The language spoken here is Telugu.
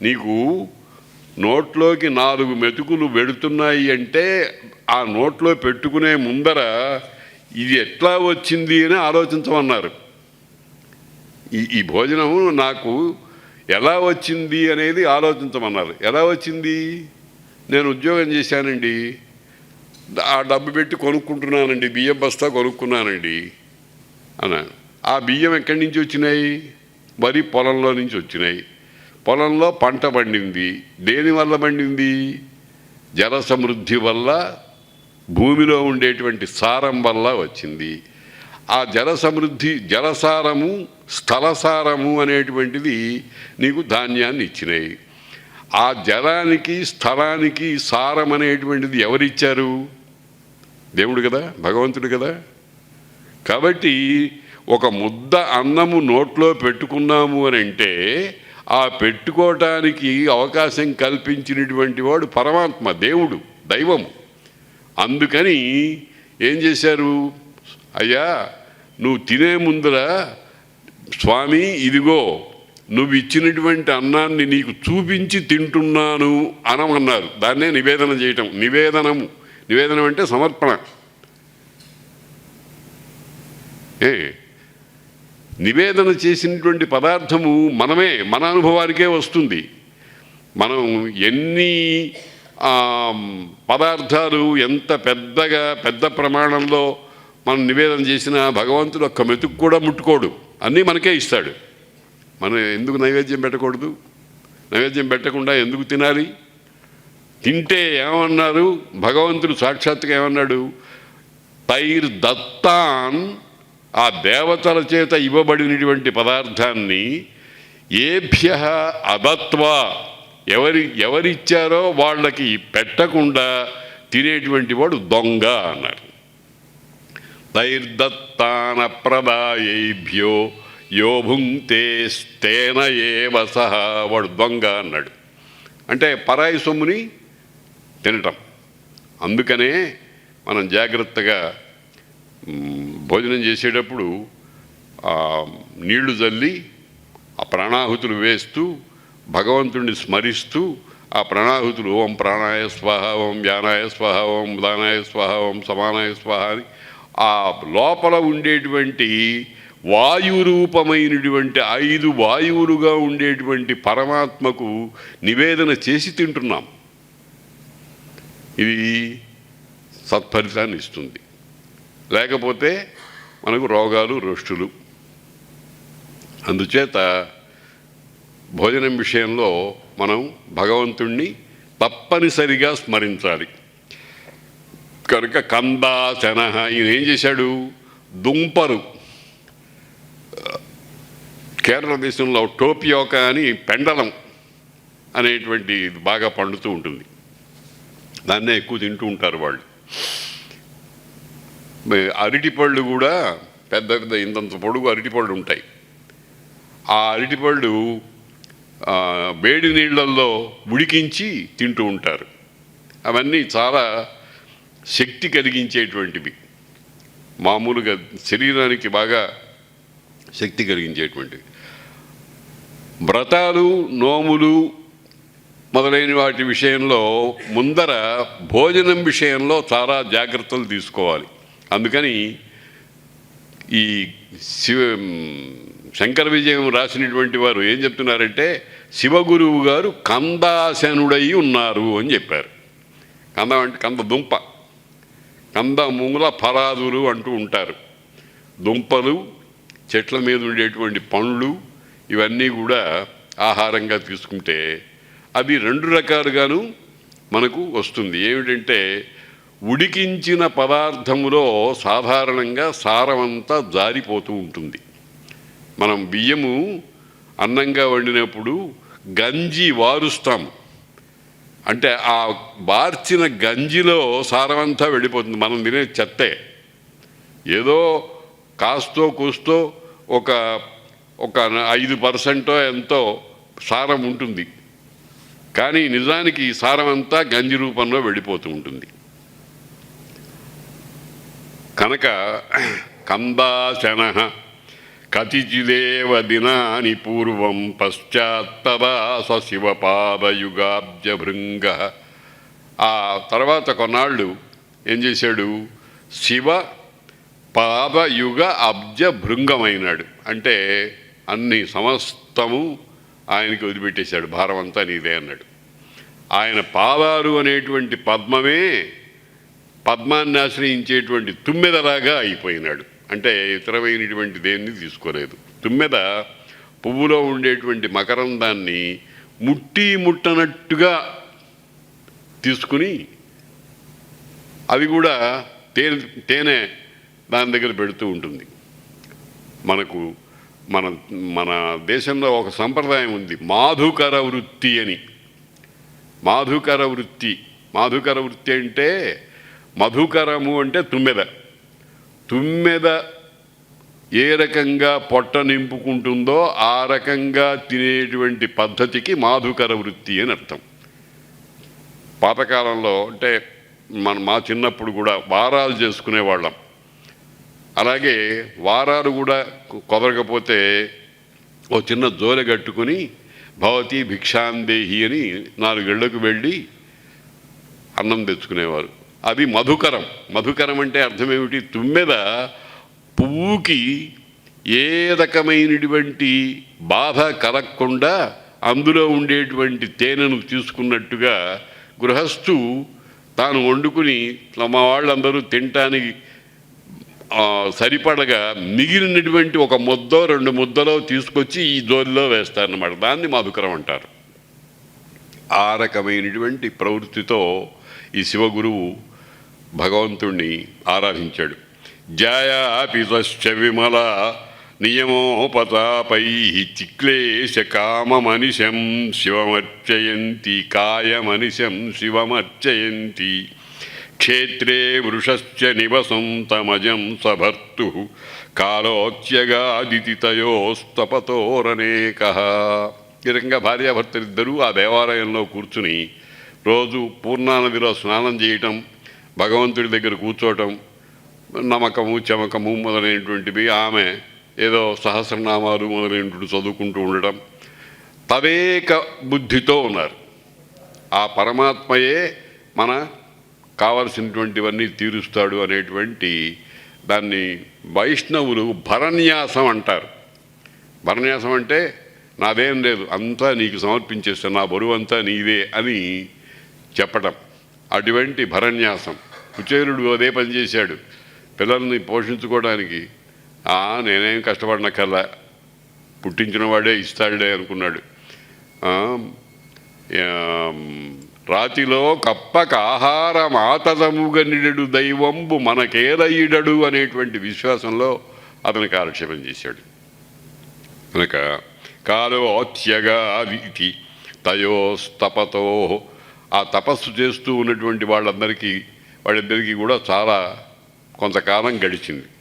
నీకు నోట్లోకి 4 మెతుకులు వెడుతున్నాయి అంటే ఆ నోట్లో పెట్టుకునే ముందర ఇది ఎట్లా వచ్చింది అని ఆలోచించమన్నారు. ఈ భోజనం నాకు ఎలా వచ్చింది అనేది ఆలోచించమన్నారు. ఎలా వచ్చింది? నేను ఉద్యోగం చేశానండి, ఆ డబ్బు పెట్టి కొనుక్కుంటున్నానండి, బియ్యం బస్తా కొనుక్కున్నానండి అన్నాను. ఆ బియ్యం ఎక్కడి నుంచి వచ్చినాయి? వరి పొలంలో నుంచి వచ్చినాయి. పొలంలో పంట పండింది. దేనివల్ల పండింది? జల సమృద్ధి వల్ల, భూమిలో ఉండేటువంటి సారం వల్ల వచ్చింది. ఆ జల సమృద్ధి, జలసారము, స్థలసారము అనేటువంటిది నీకు ధాన్యాన్ని ఇచ్చినాయి. ఆ జలానికి, స్థలానికి సారం అనేటువంటిది ఎవరిచ్చారు? దేవుడు కదా, భగవంతుడు కదా. కాబట్టి ఒక ముద్ద అన్నము నోట్లో పెట్టుకున్నాము అని అంటే ఆ పెట్టుకోవటానికి అవకాశం కల్పించినటువంటి వాడు పరమాత్మ, దేవుడు, దైవము. అందుకని ఏం చేశారు? అయ్యా, నువ్వు తినే ముందర స్వామి ఇదిగో నువ్వు ఇచ్చినటువంటి అన్నాన్ని నీకు చూపించి తింటున్నాను అనమన్నారు. దాన్నే నివేదన చేయటం. నివేదనం అంటే సమర్పణ. నివేదన చేసినటువంటి పదార్థము మనమే, మన అనుభవానికే వస్తుంది. మనం ఎన్ని పదార్థాలు ఎంత పెద్ద ప్రమాణంలో మనం నివేదన చేసినా భగవంతుడు ఒక్క మెతుకు కూడా ముట్టుకోడు, అన్నీ మనకే ఇస్తాడు. మనం ఎందుకు నైవేద్యం పెట్టకూడదు? నైవేద్యం పెట్టకుండా ఎందుకు తినాలి? తింటే ఏమన్నారు భగవంతుడు? సాక్షాత్తుగా ఏమన్నాడు? తైర్దత్తాన్, ఆ దేవతల చేత ఇవ్వబడినటువంటి పదార్థాన్ని ఏభ్య అదత్వా, ఎవరిచ్చారో వాళ్ళకి పెట్టకుండా తినేటువంటి వాడు దొంగ అన్నారు. తైర్దత్తాన ప్రదాయేభ్యో యో భుంక్తే స్తేన ఏవ సహ, వాడు దొంగ అన్నాడు. అంటే పరాయి సొమ్ముని తినటం. అందుకనే మనం జాగ్రత్తగా భోజనం చేసేటప్పుడు నీళ్లు జల్లి ఆ ప్రాణాహుతులు వేస్తూ భగవంతుడిని స్మరిస్తూ ఆ ప్రాణాహుతులు ఓం ప్రాణాయ స్వాహ, ఓం వ్యానాయ స్వాహ, ఓం ఉదానాయ స్వాహ, ఓం సమానాయ స్వాహ అని ఆ లోపల ఉండేటువంటి వాయురూపమైనటువంటి 5 వాయువులుగా ఉండేటువంటి పరమాత్మకు నివేదన చేసి తింటున్నాం. ఇది సత్ఫలితాన్ని ఇస్తుంది. లేకపోతే మనకు రోగాలు, రొష్టులు. అందుచేత భోజనం విషయంలో మనం భగవంతుణ్ణి తప్పనిసరిగా స్మరించాలి. కనుక కందాచన, ఈయన ఏం చేశాడు? దుంపలు, కేరళ దేశంలో టోపియోకా అని పెండలం అనేటువంటి బాగా పండుతూ ఉంటుంది. దాన్నే ఎక్కువ తింటూ ఉంటారు వాళ్ళు. అరటిపళ్ళు కూడా పెద్ద ఇంతంత పొడుగు అరటిపళ్ళు ఉంటాయి. ఆ అరటిపళ్ళు వేడి నీళ్ళల్లో ఉడికించి తింటూ ఉంటారు. అవన్నీ చాలా శక్తి కలిగించేటువంటివి, మామూలుగా శరీరానికి బాగా శక్తి కలిగించేటువంటివి. వ్రతాలు, నోములు మొదలైన వాటి విషయంలో ముందర భోజనం విషయంలో చాలా జాగ్రత్తలు తీసుకోవాలి. అందుకని ఈ శంకర విజయం రాసినటువంటి వారు ఏం చెప్తున్నారంటే, శివగురువు గారు కందాశనుడై ఉన్నారు అని చెప్పారు. కందం అంటే కంద దుంప, కంద మూల ఫలాదులు అంటూ ఉంటారు. దుంపలు, చెట్ల మీద ఉండేటువంటి పండ్లు, ఇవన్నీ కూడా ఆహారంగా తీసుకుంటే అది 2 రకాలుగాను మనకు వస్తుంది. ఏమిటంటే, ఉడికించిన పదార్థములో సాధారణంగా సారమంతా జారిపోతూ ఉంటుంది. మనం బియ్యము అన్నంగా వండినప్పుడు గంజి వారుస్తాము. అంటే ఆ వార్చిన గంజిలో సారమంతా వెళ్ళిపోతుంది. మనం తినే చెత్తే. ఏదో కాస్తో కూస్తో ఒక 5% ఎంతో సారం ఉంటుంది. కానీ నిజానికి ఈ సారమంతా గంజి రూపంలో వెళ్ళిపోతూ ఉంటుంది. కనుక కందాశన, కతిచిదేవ దినాని పూర్వం పశ్చాత్తదా శివపాదయుగాబ్జభృంగ. ఆ తర్వాత కొన్నాళ్ళు ఏం చేశాడు? శివ పాదయుగ అబ్జ భృంగమైనాడు. అంటే అన్ని సమస్తము ఆయనకి వదిలిపెట్టేశాడు, భారం అంతా నీదే అన్నాడు. ఆయన పాదాలు అనేటువంటి పద్మమే పద్మాన్ని ఆశ్రయించేటువంటి తుమ్మెదలాగా అయిపోయినాడు. అంటే ఇతరమైనటువంటి దేన్ని తీసుకోలేదు. తుమ్మెద పువ్వులో ఉండేటువంటి మకరందాన్ని ముట్టనట్టుగా తీసుకుని అది కూడా తేనె దాని దగ్గర పెడుతూ ఉంటుంది. మన మన దేశంలో ఒక సంప్రదాయం ఉంది, మాధుకర వృత్తి అని. మాధుకర వృత్తి అంటే మధుకరము అంటే తుమ్మెద ఏ రకంగా పొట్ట నింపుకుంటుందో ఆ రకంగా తినేటువంటి పద్ధతికి మాధుకర వృత్తి అని అర్థం. పాతకాలంలో అంటే మా చిన్నప్పుడు కూడా వారాలు చేసుకునేవాళ్ళం. అలాగే వారాలు కూడా కుదరకపోతే ఓ చిన్న జోలె కట్టుకుని భవతి భిక్షాందేహి అని 4 ఇళ్లకు వెళ్ళి అన్నం తెచ్చుకునేవారు. అది మధుకరం అంటే అర్థం ఏమిటి? తుమ్మెద పువ్వుకి ఏ రకమైనటువంటి బాధ కలగకుండా అందులో ఉండేటువంటి తేనెను తీసుకున్నట్టుగా గృహస్థు తాను వండుకుని మా వాళ్ళందరూ తినటానికి సరిపడగా మిగిలినటువంటి ఒక ముద్దో 2 ముద్దలో తీసుకొచ్చి ఈ జోలిలో వేస్తారన్నమాట. దాన్ని మధుకరం అంటారు. ఆ రకమైనటువంటి ప్రవృత్తితో ఈ శివగురువు భగవంతుణ్ణి ఆరాధించాడు. జాయాపితశ్చ విమల నియమోపతాపై చిక్లేశ కామమనిశం శివమర్చయంతి కాయమనిశం శివమర్చయంతి క్షేత్రే వృషశ్చ నివసం తమజం సభర్తు కాలోచ్యగాదితి తయోస్తపతోరనేక. ఈ రకంగా భార్యాభర్తలిద్దరూ ఆ దేవాలయంలో కూర్చుని రోజు పూర్ణానదిలో స్నానం చేయటం, భగవంతుడి దగ్గర కూర్చోవటం, నమకము చమకము మొదలైనటువంటివి, ఆమె ఏదో సహస్రనామాలు మొదలైనటువంటి చదువుకుంటూ ఉండటం, తదేక బుద్ధితో ఉన్నారు. ఆ పరమాత్మయే మన కావలసినటువంటివన్నీ తీరుస్తాడు అనేటువంటి దాన్ని వైష్ణవులు భరన్యాసం అంటారు. భరన్యాసం అంటే నాదేం లేదు, అంతా నీకు సమర్పించేస్తాను, నా బరువు అంతా నీదే అని చెప్పటం. అటువంటి భరన్యాసం. కుచేరుడు అదే పనిచేశాడు. పిల్లల్ని పోషించుకోవడానికి నేనేం కష్టపడినకల్లా పుట్టించిన వాడే ఇస్తాడులే అనుకున్నాడు. రాతిలో కప్పక ఆహారం ఆతదముగనిడడు దైవంబు మనకేలయిడడు అనేటువంటి విశ్వాసంలో అతను కాలక్షేపం చేశాడు. కనుక కాలోచ్యగాదితి తయోస్తపతో, ఆ తపస్సు చేస్తూ ఉన్నటువంటి వాళ్ళిద్దరికీ కూడా చాలా కొంతకాలం గడిచింది.